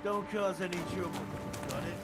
Don't cause any trouble, got it?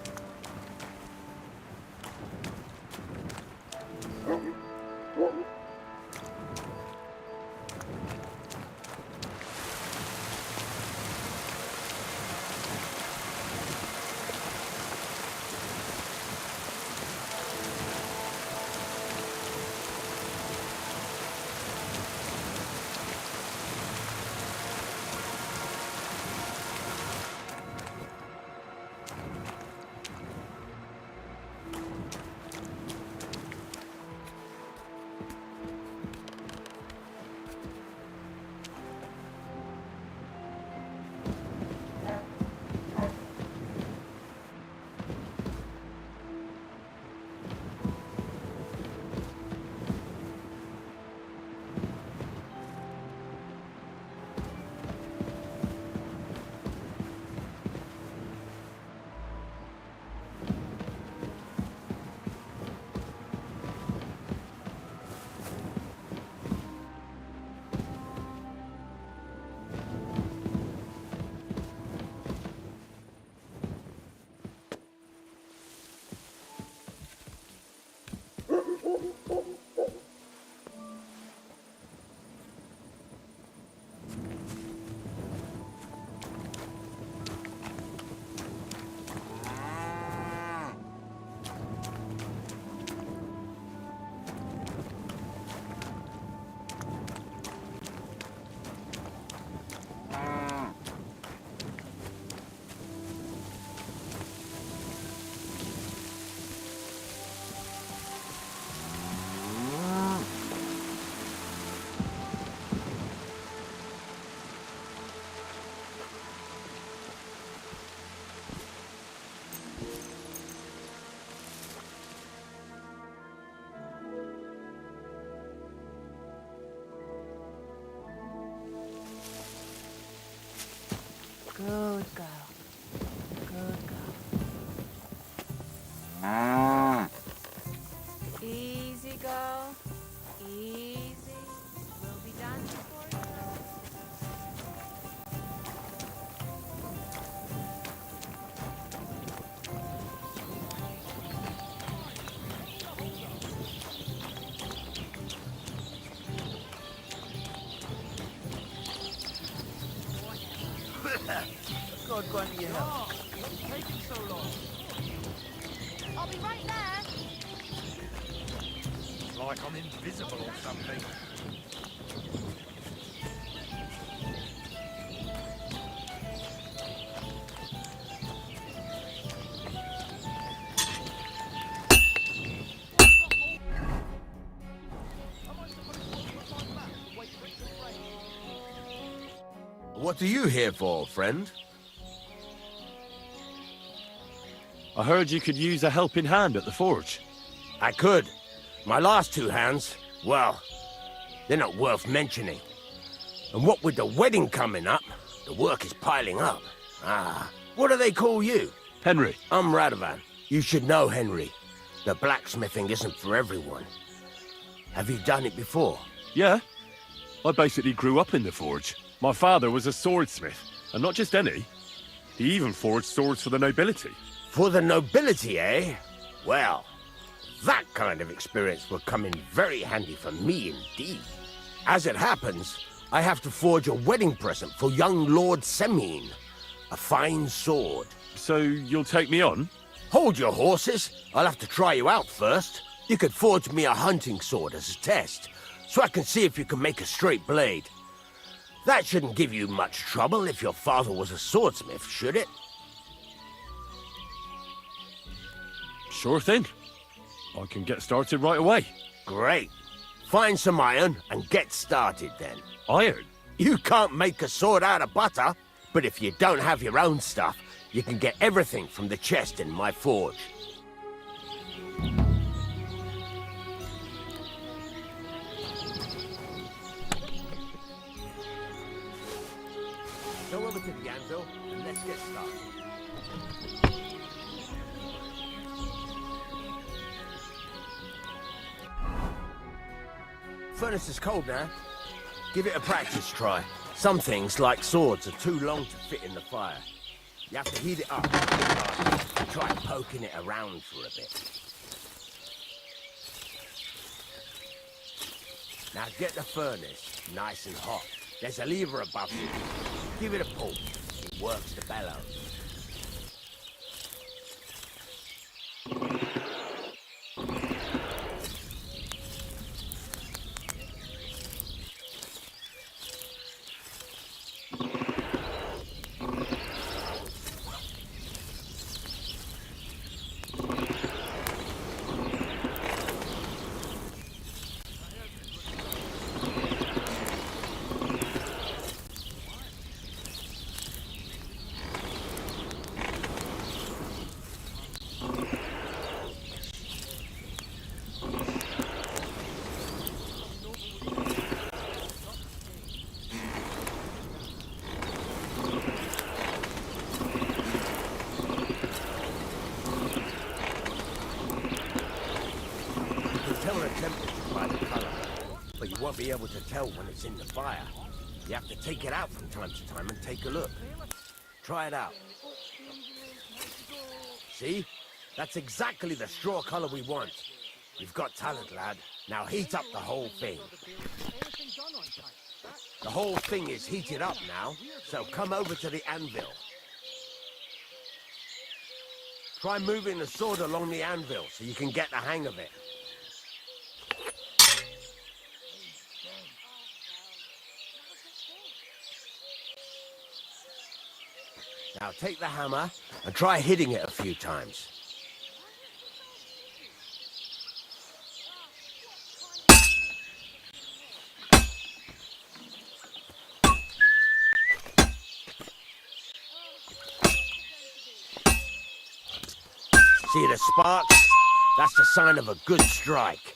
Good girl. Good girl. Easy, girl. Easy. We'll be done before you know it. God grant you help. What's taking so long? I'll be right there. It's like I'm invisible or something. What are you here for, friend? I heard you could use a helping hand at the forge. I could. My last two hands, well, they're not worth mentioning. And what with the wedding coming up, the work is piling up. What do they call you? Henry. I'm Radovan. You should know Henry. The blacksmithing isn't for everyone. Have you done it before? Yeah. I basically grew up in the forge. My father was a swordsmith, and not just any. He even forged swords for the nobility. For the nobility, eh? Well, that kind of experience will come in very handy for me indeed. As it happens, I have to forge a wedding present for young Lord Semine. A fine sword. So you'll take me on? Hold your horses. I'll have to try you out first. You could forge me a hunting sword as a test, so I can see if you can make a straight blade. That shouldn't give you much trouble if your father was a swordsmith, should it? Sure thing. I can get started right away. Great. Find some iron and get started then. Iron? You can't make a sword out of butter, but if you don't have your own stuff, you can get everything from the chest in my forge. Go over to the anvil and let's get started. Furnace is cold now. Give it a practice try. Some things, like swords, are too long to fit in the fire. You have to heat it up and try poking it around for a bit. Now get the furnace nice and hot. There's a lever above you. Give it a pull. It works the bellows. Tell the temperature by the color, but you won't be able to tell when it's in the fire. You have to take it out from time to time and take a look. Try it out. See? That's exactly the straw color we want. You've got talent, lad. Now heat up the whole thing. The whole thing is heated up now, so come over to the anvil. Try moving the sword along the anvil so you can get the hang of it. Now take the hammer and try hitting it a few times. See the sparks? That's the sign of a good strike.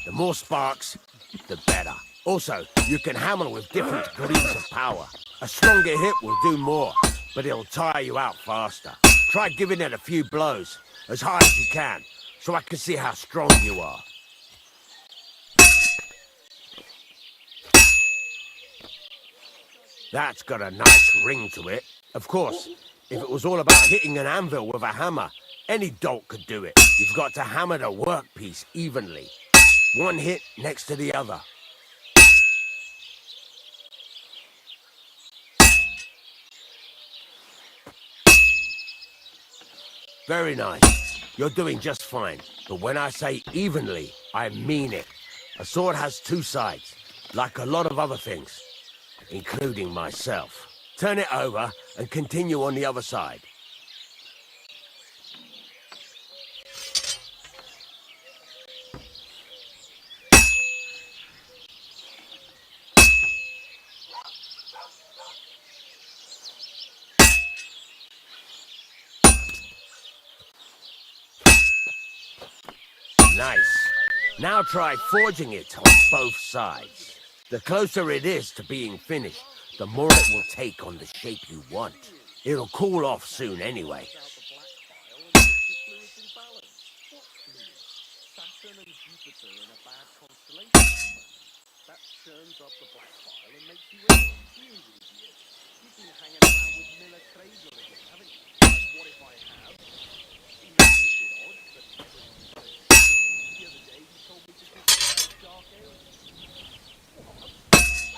The more sparks, the better. Also, you can hammer with different degrees of power. A stronger hit will do more, but it'll tire you out faster. Try giving it a few blows, as hard as you can, so I can see how strong you are. That's got a nice ring to it. Of course, if it was all about hitting an anvil with a hammer, any dolt could do it. You've got to hammer the workpiece evenly. One hit next to the other. Very nice. You're doing just fine. But when I say evenly, I mean it. A sword has two sides, like a lot of other things, including myself. Turn it over and continue on the other side. Nice. Now try forging it on both sides. The closer it is to being finished, the more it will take on the shape you want. It'll cool off soon anyway.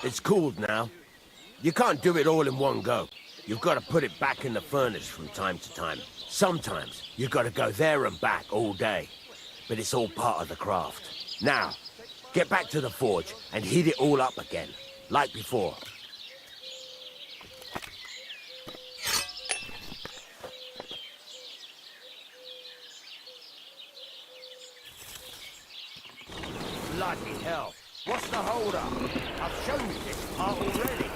It's cooled now. You can't do it all in one go. You've got to put it back in the furnace from time to time. Sometimes you've got to go there and back all day. But it's all part of the craft. Now, get back to the forge and heat it all up again, like before. Bloody hell. What's the hold-up? I've shown you this part already.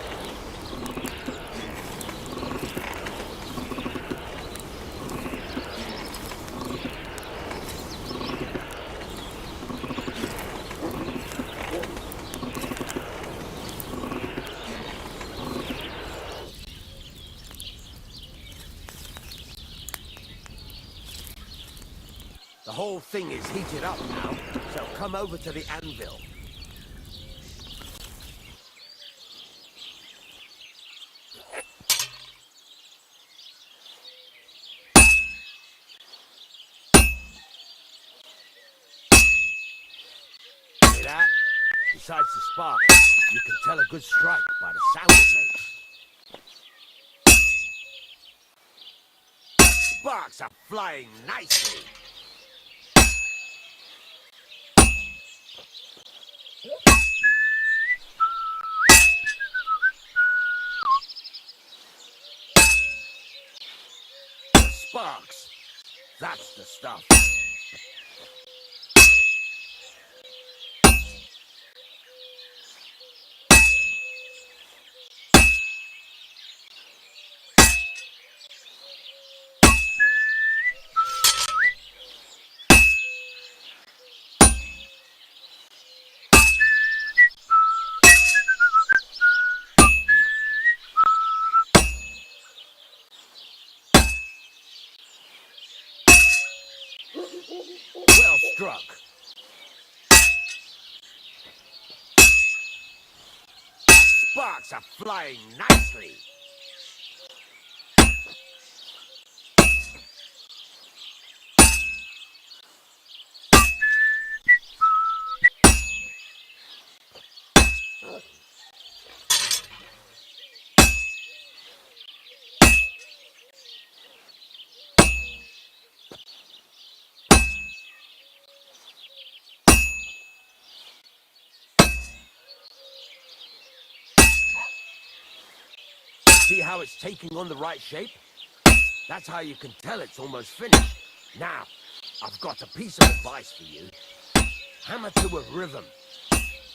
The whole thing is heated up now, so come over to the anvil. Hear that? Besides the spark, you can tell a good strike by the sound it makes. Sparks are flying nicely. Sparks. That's the stuff. Well struck. Sparks are flying nicely. See how it's taking on the right shape? That's how you can tell it's almost finished. Now, I've got a piece of advice for you. Hammer to a rhythm.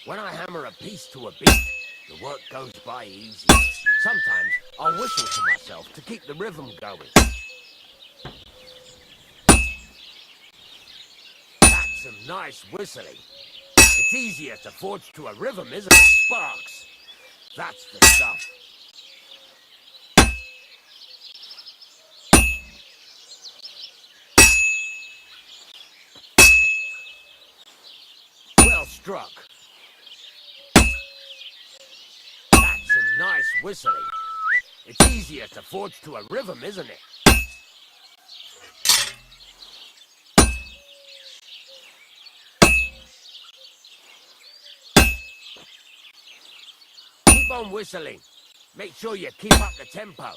When I hammer a piece to a beat, the work goes by easy. Sometimes I'll whistle to myself to keep the rhythm going. That's some nice whistling. It's easier to forge to a rhythm, isn't it? Sparks. That's the stuff. Well struck. That's some nice whistling. It's easier to forge to a rhythm, isn't it? Keep on whistling. Make sure you keep up the tempo.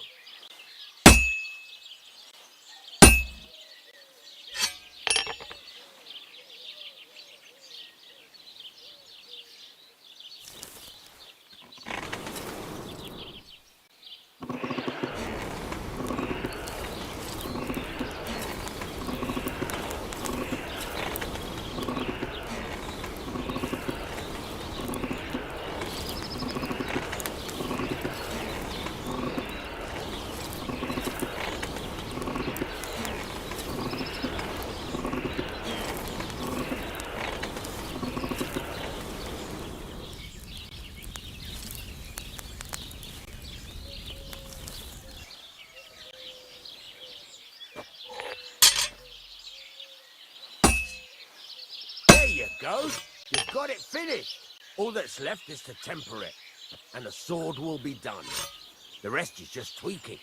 you go. You've got it finished. All that's left is to temper it, and the sword will be done. The rest is just tweaking.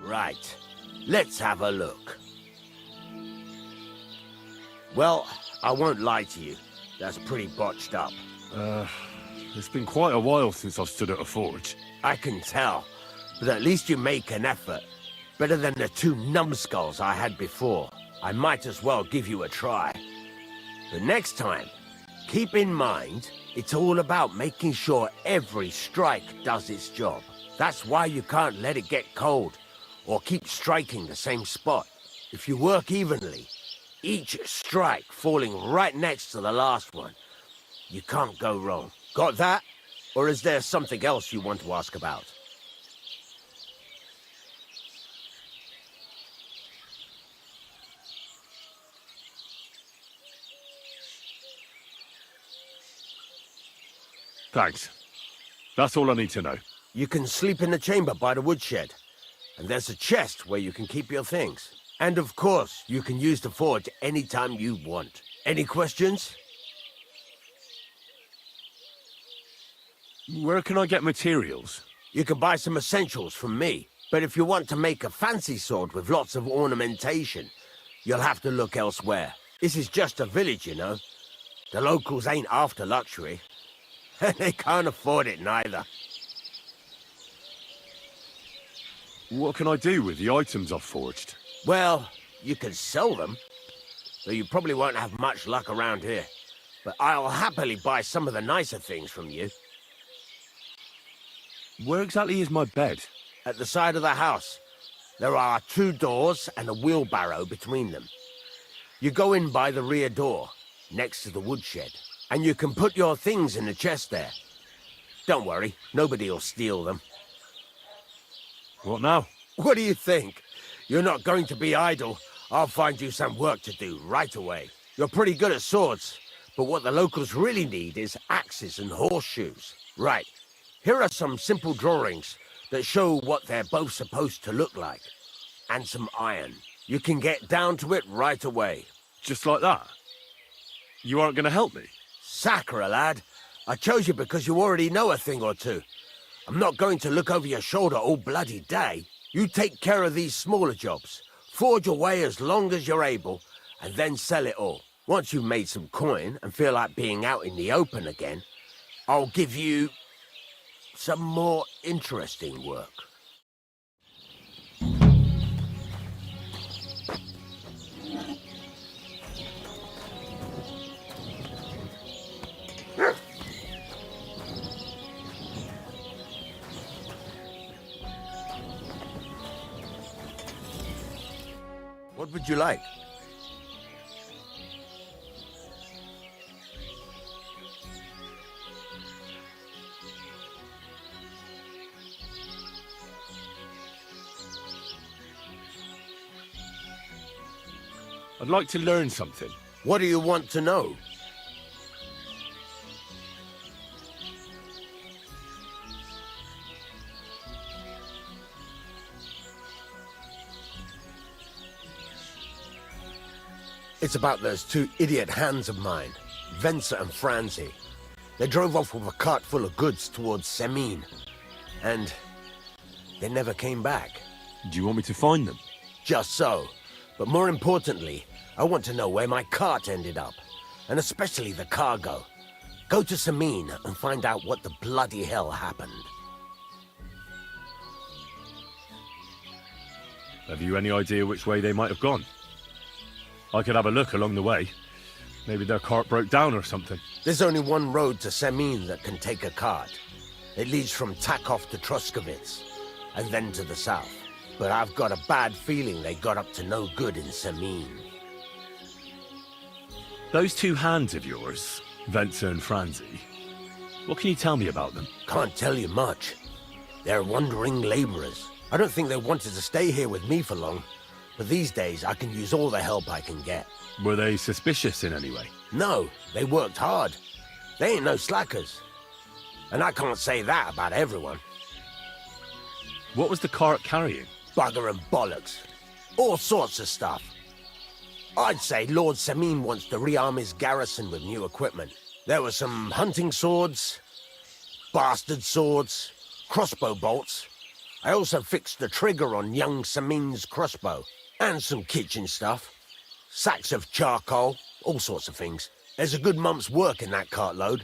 Right, let's have a look. Well, I won't lie to you. That's pretty botched up. It's been quite a while since I've stood at a forge. I can tell, but at least you make an effort. Better than the 2 numbskulls I had before. I might as well give you a try. But next time, keep in mind, it's all about making sure every strike does its job. That's why you can't let it get cold, or keep striking the same spot. If you work evenly, each strike falling right next to the last one, you can't go wrong. Got that? Or is there something else you want to ask about? Thanks. That's all I need to know. You can sleep in the chamber by the woodshed. And there's a chest where you can keep your things. And of course, you can use the forge anytime you want. Any questions? Where can I get materials? You can buy some essentials from me. But if you want to make a fancy sword with lots of ornamentation, you'll have to look elsewhere. This is just a village, you know. The locals ain't after luxury. And they can't afford it neither. What can I do with the items I've forged? Well, you can sell them, though you probably won't have much luck around here. But I'll happily buy some of the nicer things from you. Where exactly is my bed? At the side of the house, there are 2 doors and a wheelbarrow between them. You go in by the rear door, next to the woodshed, and you can put your things in the chest there. Don't worry, nobody'll steal them. What now? What do you think? You're not going to be idle. I'll find you some work to do right away. You're pretty good at swords, but what the locals really need is axes and horseshoes. Right, here are some simple drawings that show what they're both supposed to look like. And some iron. You can get down to it right away. Just like that? You aren't going to help me? Sacre, lad. I chose you because you already know a thing or two. I'm not going to look over your shoulder all bloody day. You take care of these smaller jobs. Forge away as long as you're able, and then sell it all. Once you've made some coin and feel like being out in the open again, I'll give you some more interesting work. What would you like? I'd like to learn something. What do you want to know? It's about those 2 idiot hands of mine, Venser and Franzi. They drove off with a cart full of goods towards Semin, and they never came back. Do you want me to find them? Just so. But more importantly, I want to know where my cart ended up, and especially the cargo. Go to Semin and find out what the bloody hell happened. Have you any idea which way they might have gone? I could have a look along the way. Maybe their cart broke down or something. There's only one road to Semin that can take a cart. It leads from Takov to Troskovitz, and then to the south. But I've got a bad feeling they got up to no good in Samin. Those two hands of yours, Ventsa and Franzi, what can you tell me about them? Can't tell you much. They're wandering laborers. I don't think they wanted to stay here with me for long, but these days I can use all the help I can get. Were they suspicious in any way? No, they worked hard. They ain't no slackers. And I can't say that about everyone. What was the cart carrying? Bugger and bollocks. All sorts of stuff. I'd say Lord Samin wants to rearm his garrison with new equipment. There were some hunting swords, bastard swords, crossbow bolts. I also fixed the trigger on young Samin's crossbow. And some kitchen stuff. Sacks of charcoal, all sorts of things. There's a good month's work in that cartload.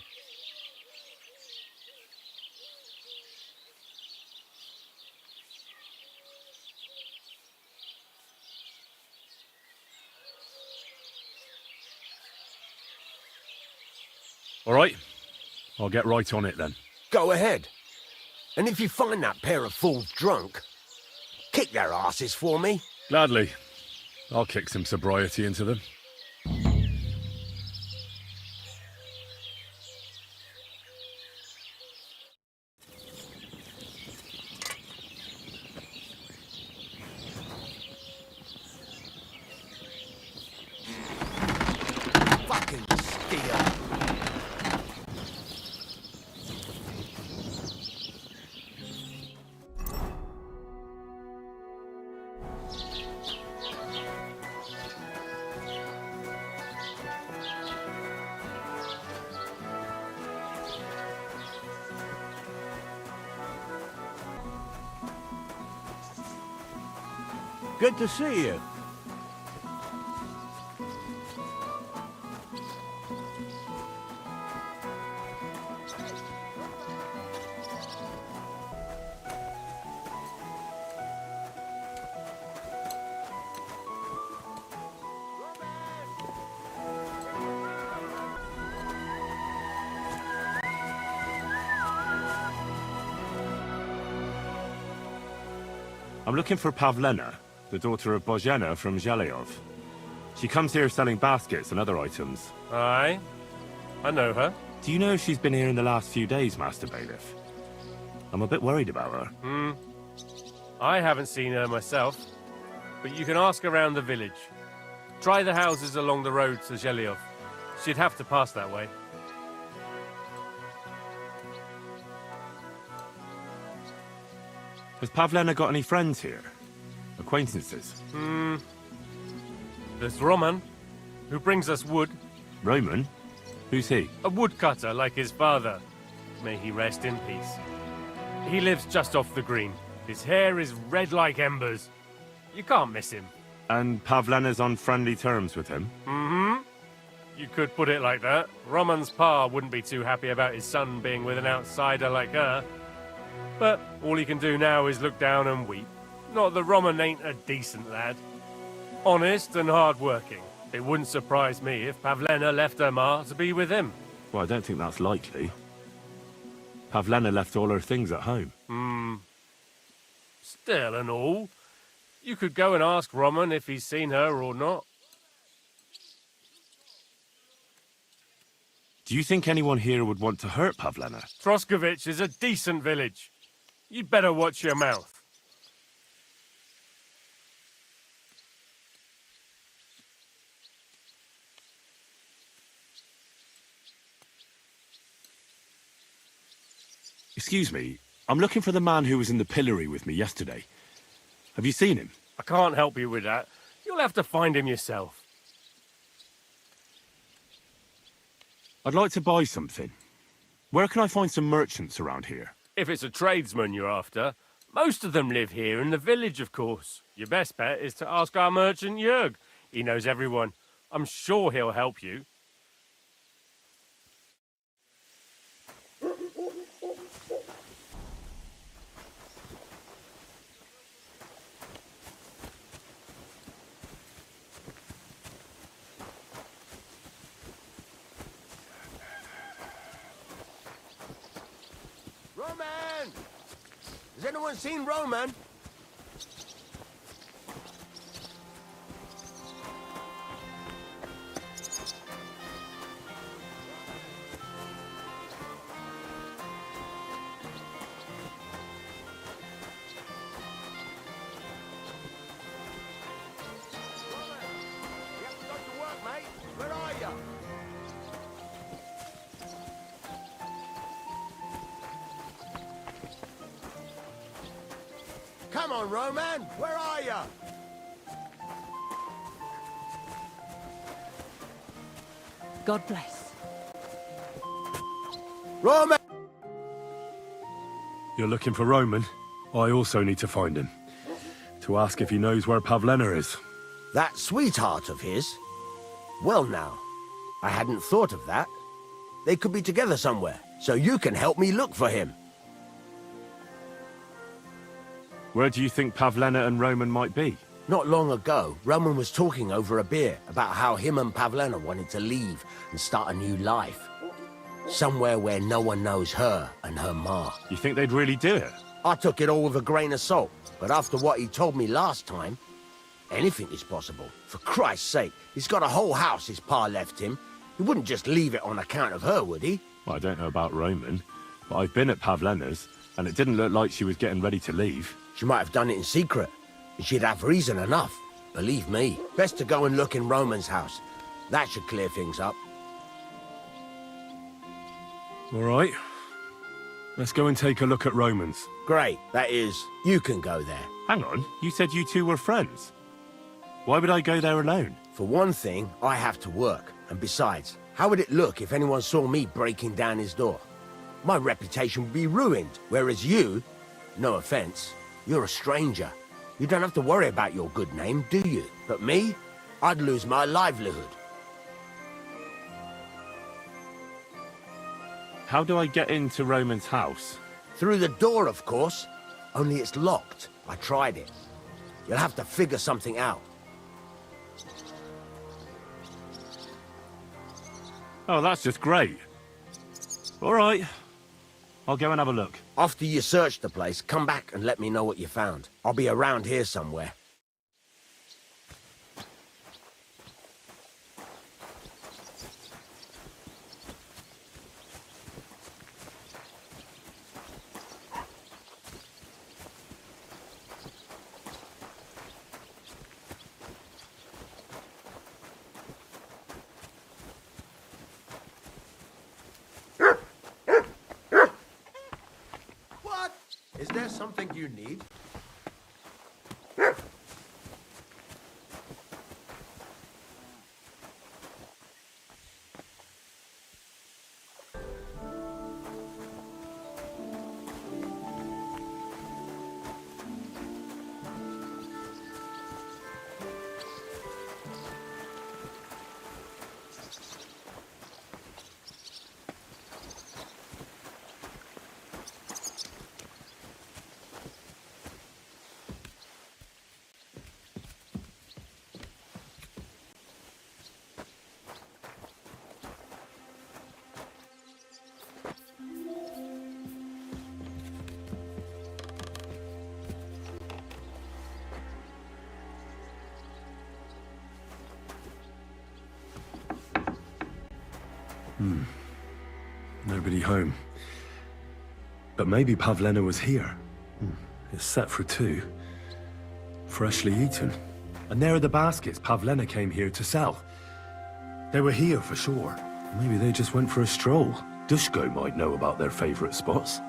All right, I'll get right on it then. Go ahead. And if you find that pair of fools drunk, kick their asses for me. Gladly. I'll kick some sobriety into them. Fucking steer. Good to see you. I'm looking for Pavlena, the daughter of Bozhena from Zhelyov. She comes here selling baskets and other items. Aye, I know her. Do you know if she's been here in the last few days, Master Bailiff? I'm a bit worried about her. I haven't seen her myself, but you can ask around the village. Try the houses along the road to Zhelyov. She'd have to pass that way. Has Pavlena got any friends here? Acquaintances? There's Roman, who brings us wood. Roman? Who's he? A woodcutter like his father. May he rest in peace. He lives just off the green. His hair is red like embers. You can't miss him. And Pavlena's on friendly terms with him? You could put it like that. Roman's pa wouldn't be too happy about his son being with an outsider like her. But all he can do now is look down and weep. Not that Roman ain't a decent lad. Honest and hard-working. It wouldn't surprise me if Pavlena left her ma to be with him. Well, I don't think that's likely. Pavlena left all her things at home. Still and all, you could go and ask Roman if he's seen her or not. Do you think anyone here would want to hurt Pavlena? Troskovitz is a decent village. You'd better watch your mouth. Excuse me, I'm looking for the man who was in the pillory with me yesterday. Have you seen him? I can't help you with that. You'll have to find him yourself. I'd like to buy something. Where can I find some merchants around here? If it's a tradesman you're after, most of them live here in the village, of course. Your best bet is to ask our merchant Jörg. He knows everyone. I'm sure he'll help you. Roman! Has anyone seen Roman? Come on, Roman! Where are you? God bless. Roman! You're looking for Roman? I also need to find him. To ask if he knows where Pavlena is. That sweetheart of his? Well now, I hadn't thought of that. They could be together somewhere, so you can help me look for him. Where do you think Pavlena and Roman might be? Not long ago, Roman was talking over a beer about how him and Pavlena wanted to leave and start a new life. Somewhere where no one knows her and her ma. You think they'd really do it? I took it all with a grain of salt, but after what he told me last time, anything is possible. For Christ's sake, he's got a whole house his pa left him. He wouldn't just leave it on account of her, would he? Well, I don't know about Roman, but I've been at Pavlena's, and it didn't look like she was getting ready to leave. She might have done it in secret, and she'd have reason enough. Believe me. Best to go and look in Roman's house. That should clear things up. All right. Let's go and take a look at Roman's. Great. That is, you can go there. Hang on, you said you two were friends. Why would I go there alone? For one thing, I have to work. And besides, how would it look if anyone saw me breaking down his door? My reputation would be ruined, whereas you, no offense, you're a stranger. You don't have to worry about your good name, do you? But me, I'd lose my livelihood. How do I get into Roman's house? Through the door, of course. Only it's locked. I tried it. You'll have to figure something out. Oh, that's just great. All right. I'll go and have a look. After you search the place, come back and let me know what you found. I'll be around here somewhere. What? Is there something you need? Nobody home. But maybe Pavlena was here. It's set for 2. Freshly eaten. And there are the baskets Pavlena came here to sell. They were here for sure. Maybe they just went for a stroll. Dushko might know about their favorite spots.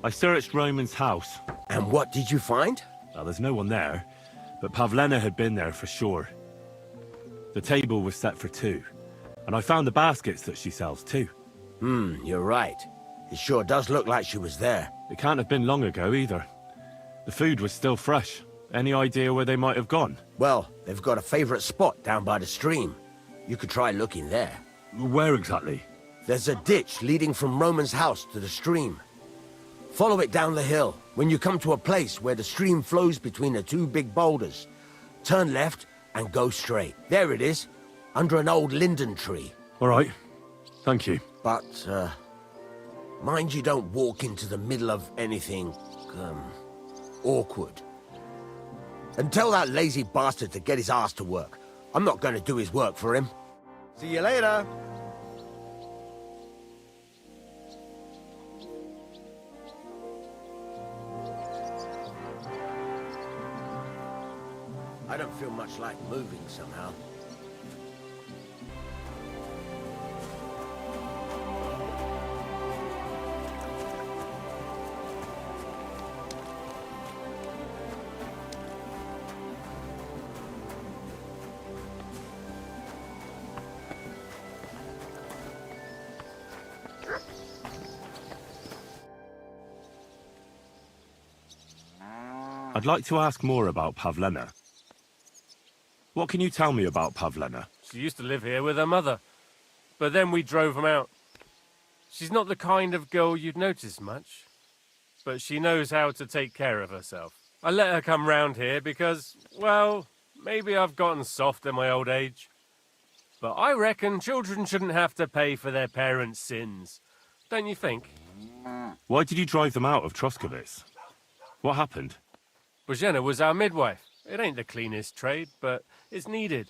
I searched Roman's house. And what did you find? Well, there's no one there, but Pavlena had been there for sure. The table was set for two, and I found the baskets that she sells too. You're right. It sure does look like she was there. It can't have been long ago either. The food was still fresh. Any idea where they might have gone? Well, they've got a favorite spot down by the stream. You could try looking there. Where exactly? There's a ditch leading from Roman's house to the stream. Follow it down the hill. When you come to a place where the stream flows between the two big boulders, turn left and go straight. There it is, under an old linden tree. All right. Thank you. But, mind you don't walk into the middle of anything, awkward. And tell that lazy bastard to get his ass to work. I'm not going to do his work for him. See you later. I don't feel much like moving somehow. I'd like to ask more about Pavlena. What can you tell me about Pavlena? She used to live here with her mother, but then we drove them out. She's not the kind of girl you'd notice much, but she knows how to take care of herself. I let her come round here because, well, maybe I've gotten soft in my old age. But I reckon children shouldn't have to pay for their parents' sins. Don't you think? Why did you drive them out of Troskovitz? What happened? Bozhena was our midwife. It ain't the cleanest trade, but it's needed.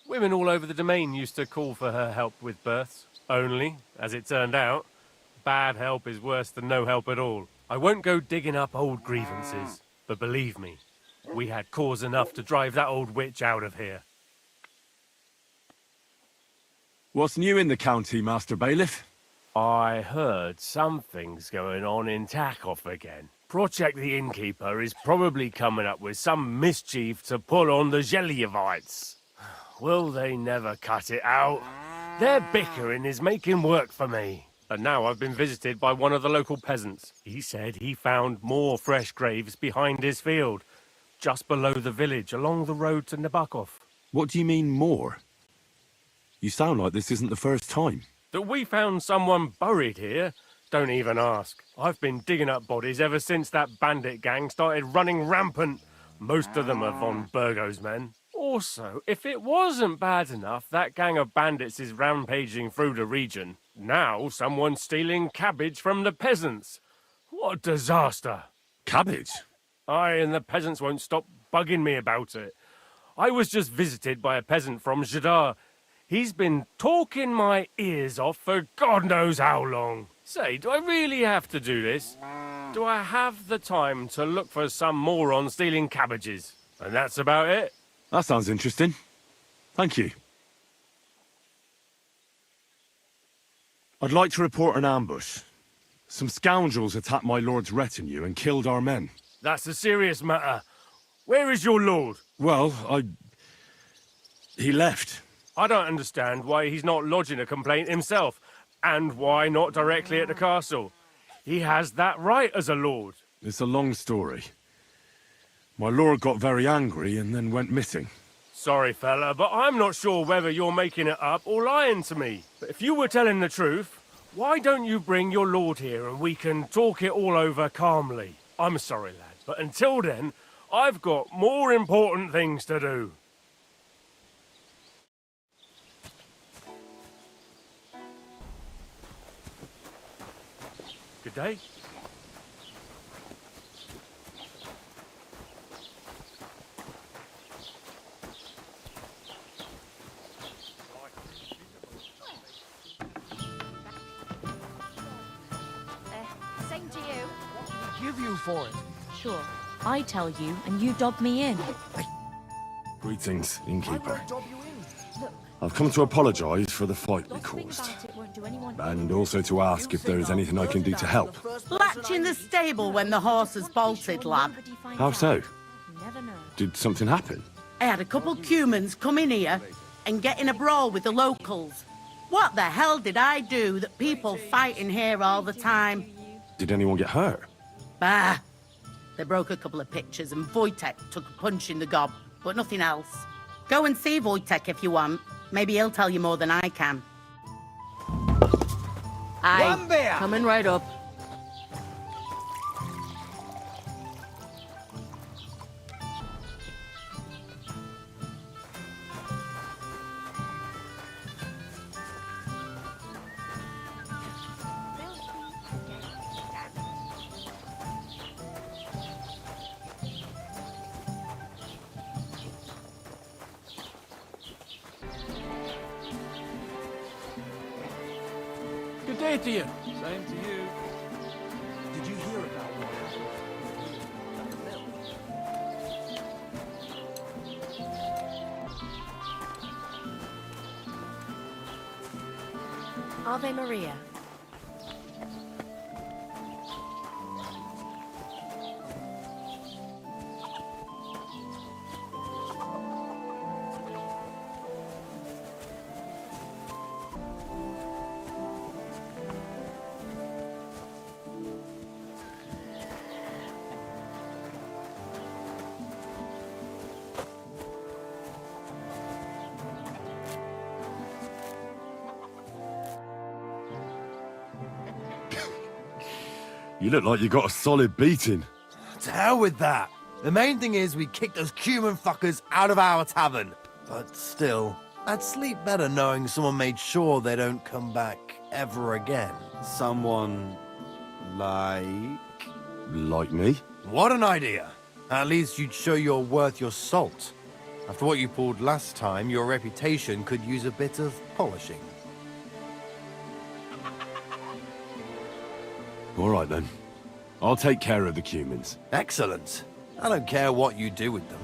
Women all over the domain used to call for her help with births. Only, as it turned out, bad help is worse than no help at all. I won't go digging up old grievances, but believe me, we had cause enough to drive that old witch out of here. What's new in the county, Master Bailiff? I heard something's going on in Takov again. Project the Innkeeper is probably coming up with some mischief to pull on the Zelievites. Will they never cut it out? Their bickering is making work for me. And now I've been visited by one of the local peasants. He said he found more fresh graves behind his field, just below the village, along the road to Nabokov. What do you mean, more? You sound like this isn't the first time. That we found someone buried here? Don't even ask. I've been digging up bodies ever since that bandit gang started running rampant. Most of them are von Burgo's men. Also, if it wasn't bad enough that gang of bandits is rampaging through the region, now someone's stealing cabbage from the peasants. What a disaster. Cabbage? Aye, and the peasants won't stop bugging me about it. I was just visited by a peasant from Zhidar. He's been talking my ears off for God knows how long. Say, do I really have to do this? Do I have the time to look for some moron stealing cabbages? And that's about it. That sounds interesting. Thank you. I'd like to report an ambush. Some scoundrels attacked my lord's retinue and killed our men. That's a serious matter. Where is your lord? Well, he left. I don't understand why he's not lodging a complaint himself, and why not directly at the castle. He has that right as a lord. It's a long story. My lord got very angry and then went missing. Sorry, fella, but I'm not sure whether you're making it up or lying to me. But if you were telling the truth, why don't you bring your lord here and we can talk it all over calmly? I'm sorry, lad, but until then, I've got more important things to do. Good day. Same to you. What did we give you for it? Sure. I tell you, and you dob me in. Greetings, I innkeeper. won't dob you in. Look, I've come to apologize for the fight we lots of things caused. about it won't do do anyone... And also to ask if there is anything I can do to help. Latch in the stable when the horses bolted, lad. How so? Never know. Did something happen? I had a couple humans come in here and get in a brawl with the locals. What the hell did I do that people fighting here all the time? Did anyone get hurt? Bah! They broke a couple of pictures and Wojtek took a punch in the gob, but nothing else. Go and see Wojtek if you want. Maybe he'll tell you more than I can. Aye, coming right up. Good day to you. Same to you. Did you hear about what happened at the mill? Ave Maria. You look like you got a solid beating. To hell with that. The main thing is we kicked those human fuckers out of our tavern. But still, I'd sleep better knowing someone made sure they don't come back ever again. Someone like... Like me? What an idea. At least you'd show you're worth your salt. After what you pulled last time, your reputation could use a bit of polishing. All right then. I'll take care of the humans. Excellent. I don't care what you do with them.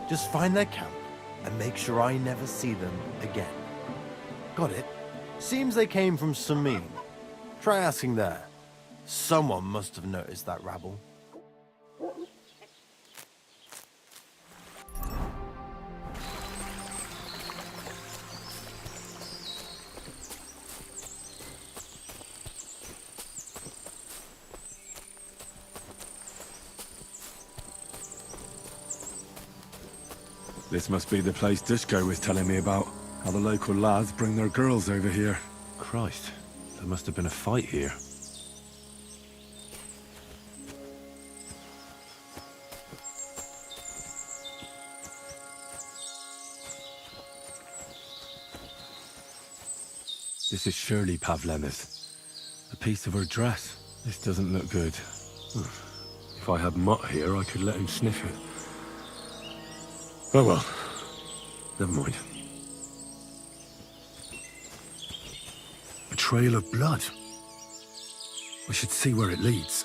Just find their camp and make sure I never see them again. Got it? Seems they came from Samin. Try asking there. Someone must have noticed that rabble. This must be the place Dushko was telling me about. How the local lads bring their girls over here. Christ, there must have been a fight here. This is surely Pavlena's. A piece of her dress. This doesn't look good. If I had Mutt here, I could let him sniff it. Oh well, never mind. A trail of blood. I should see where it leads.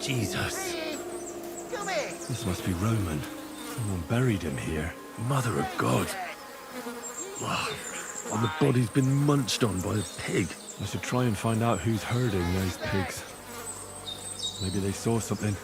Jesus. This must be Roman. Someone buried him here. Mother of God. Wow. And the body's been munched on by a pig. I should try and find out who's herding those pigs. Maybe they saw something.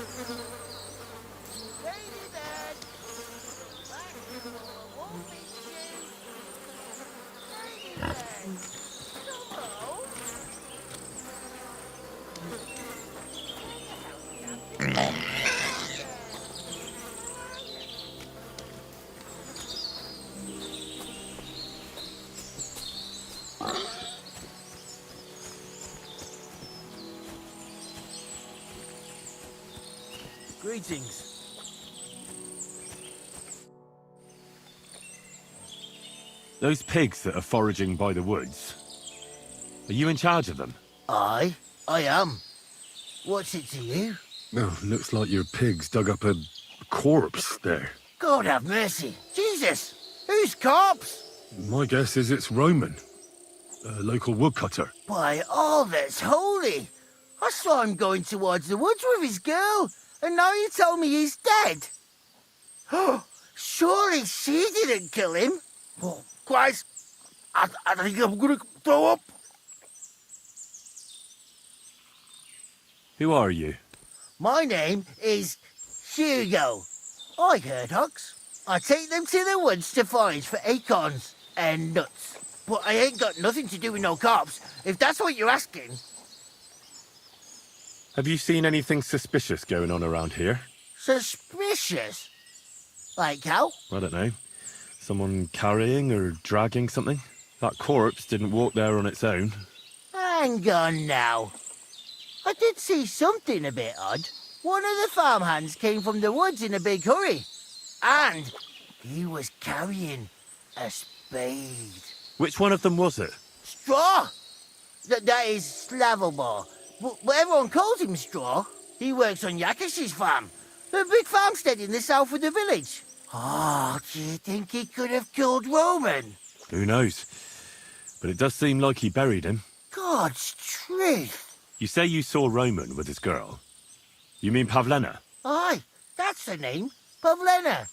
Greetings. Those pigs that are foraging by the woods. Are you in charge of them? I am. What's it to you? Oh, looks like your pigs dug up a corpse there. God have mercy. Jesus! Whose corpse? My guess is it's Roman, a local woodcutter. By all that's holy! I saw him going towards the woods with his girl, and now you tell me he's dead. Surely she didn't kill him. Oh, Christ! I think I'm gonna throw up. Who are you? My name is Hugo. I herd hogs. I take them to the woods to forage for acorns and nuts. But I ain't got nothing to do with no cops, if that's what you're asking. Have you seen anything suspicious going on around here? Suspicious? Like how? I don't know. Someone carrying or dragging something? That corpse didn't walk there on its own. Hang on now. I did see something a bit odd. One of the farmhands came from the woods in a big hurry. And he was carrying a spade. Which one of them was it? Straw! That is Slavobor. But everyone calls him Straw. He works on Yakish's farm. A big farmstead in the south of the village. Oh, do you think he could have killed Roman? Who knows? But it does seem like he buried him. God's truth. You say you saw Roman with his girl. You mean Pavlena? Aye, that's the name. Pavlena.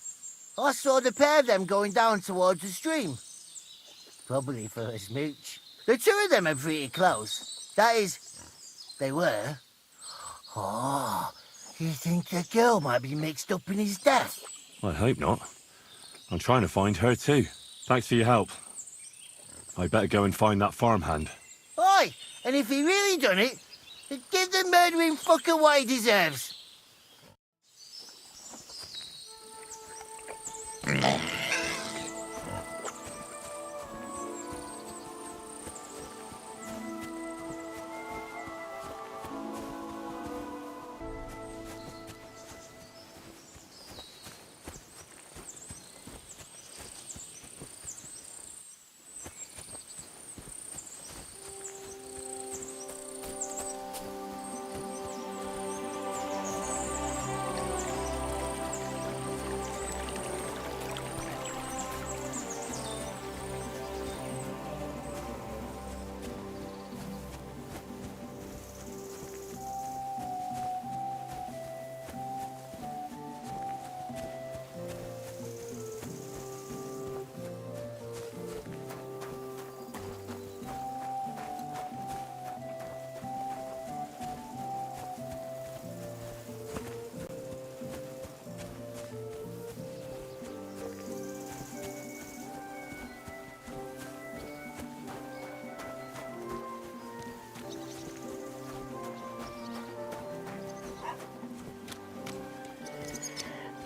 I saw the pair of them going down towards the stream. Probably for a smooch. The two of them are pretty close. That is, they were. Oh, you think the girl might be mixed up in his death? I hope not. I'm trying to find her too. Thanks for your help. I better go and find that farmhand. Aye, and if he really done it, give the murdering fucker what he deserves.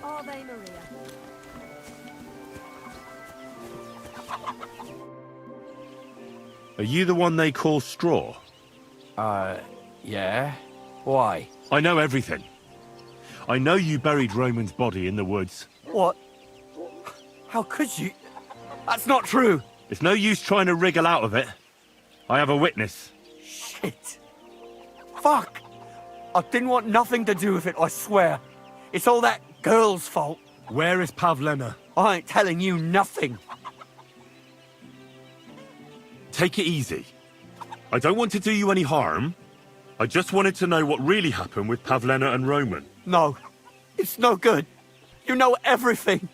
Ave Maria. Are you the one they call Straw? Yeah? Why? I know everything. I know you buried Roman's body in the woods. What? How could you? That's not true! It's no use trying to wriggle out of it. I have a witness. Shit. Fuck! I didn't want nothing to do with it, I swear. It's all that girl's fault. Where is Pavlena? I ain't telling you nothing. Take it easy. I don't want to do you any harm. I just wanted to know what really happened with Pavlena and Roman. No. It's no good. You know everything.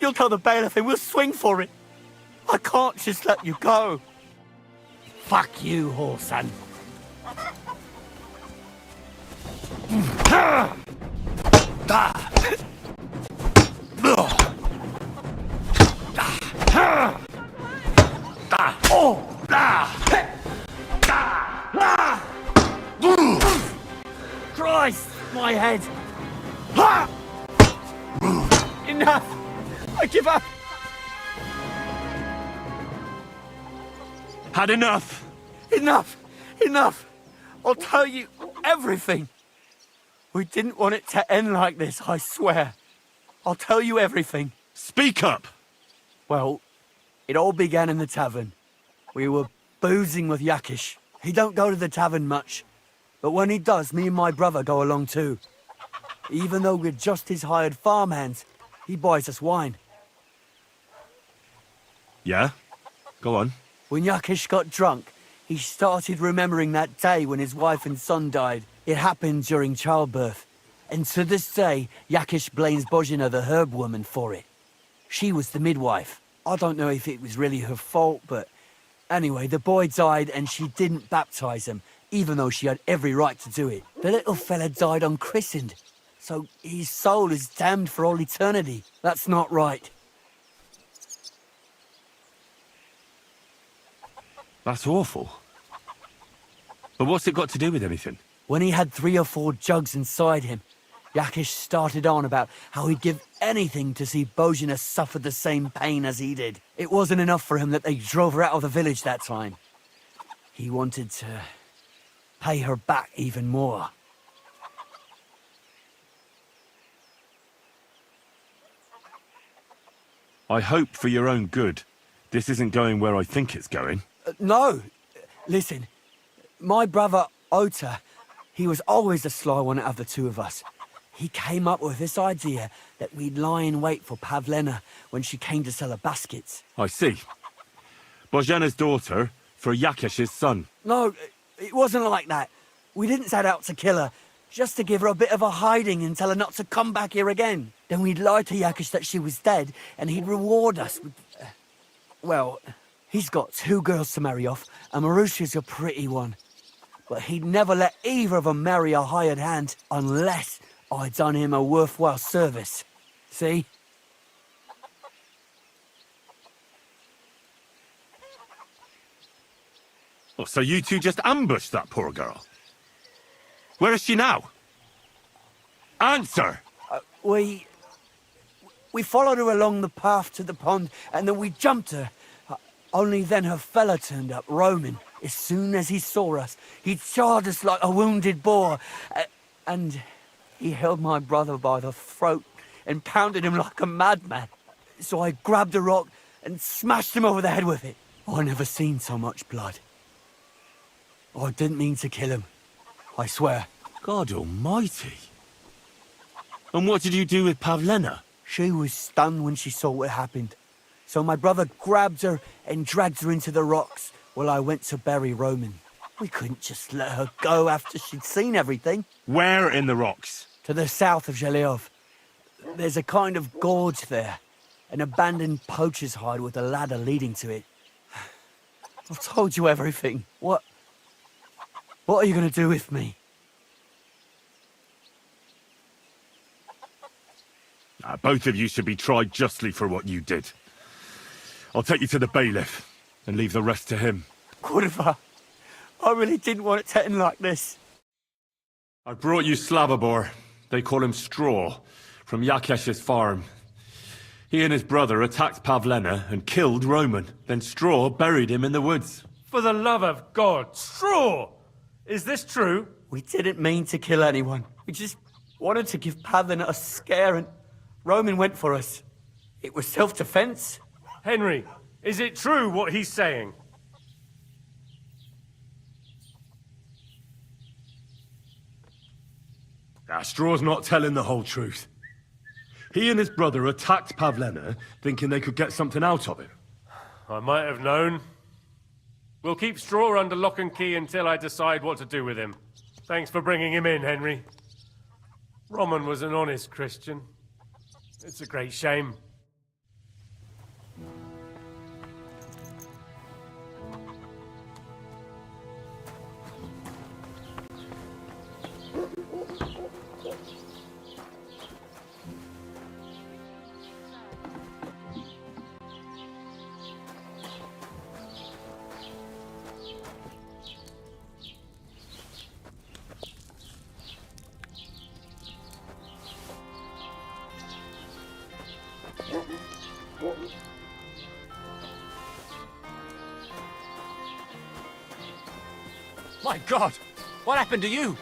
You'll tell the bailiff and we'll swing for it. I can't just let you go. Fuck you, whoreson. Christ, my head. Enough. I give up. Had enough. Enough. Enough. I'll tell you everything. We didn't want it to end like this, I swear. I'll tell you everything. Speak up. Well, it all began in the tavern. We were boozing with Yakish. He don't go to the tavern much, But when he does, me and my brother go along too. Even though we're just his hired farmhands, he buys us wine. Yeah? Go on. When Yakish got drunk, he started remembering that day when his wife and son died. It happened during childbirth. And to this day, Yakish blames Bozhina, the herb woman, for it. She was the midwife. I don't know if it was really her fault, but anyway, the boy died and she didn't baptize him, even though she had every right to do it. The little fella died unchristened, so his soul is damned for all eternity. That's not right. That's awful. But what's it got to do with anything? When he had 3 or 4 jugs inside him, Yakish started on about how he'd give anything to see Bozhina suffer the same pain as he did. It wasn't enough for him that they drove her out of the village that time. He wanted to pay her back even more. I hope for your own good, this isn't going where I think it's going. No! Listen, my brother Ota, he was always the sly one out of the two of us. He came up with this idea that we'd lie in wait for Pavlena when she came to sell her baskets. I see. Bozhena's daughter for Yakish's son. No, it wasn't like that. We didn't set out to kill her, just to give her a bit of a hiding and tell her not to come back here again. Then we'd lie to Yakish that she was dead, and he'd reward us with... well, he's got 2 girls to marry off, and Marusha's a pretty one. But he'd never let either of them marry a hired hand unless I'd done him a worthwhile service. See? Oh, so you two just ambushed that poor girl? Where is she now? Answer! We followed her along the path to the pond, and then we jumped her. Only then her fella turned up, Roman. As soon as he saw us, he charged us like a wounded boar. And he held my brother by the throat and pounded him like a madman. So I grabbed a rock and smashed him over the head with it. I never seen so much blood. I didn't mean to kill him, I swear. God almighty. And what did you do with Pavlena? She was stunned when she saw what happened. So my brother grabbed her and dragged her into the rocks while I went to bury Roman. We couldn't just let her go after she'd seen everything. Where in the rocks? To the south of Zheleov. There's a kind of gorge there. An abandoned poacher's hide with a ladder leading to it. I've told you everything. What are you going to do with me? Both of you should be tried justly for what you did. I'll take you to the bailiff and leave the rest to him. Kurva, I really didn't want it to end like this. I brought you Slavobor. They call him Straw, from Yakesh's farm. He and his brother attacked Pavlena and killed Roman. Then Straw buried him in the woods. For the love of God, Straw! Is this true? We didn't mean to kill anyone. We just wanted to give Pavlena a scare, and Roman went for us. It was self-defense. Henry, is it true what he's saying? Straw's not telling the whole truth. He and his brother attacked Pavlena, thinking they could get something out of him. I might have known. We'll keep Straw under lock and key until I decide what to do with him. Thanks for bringing him in, Henry. Roman was an honest Christian. It's a great shame. My God! What happened to you?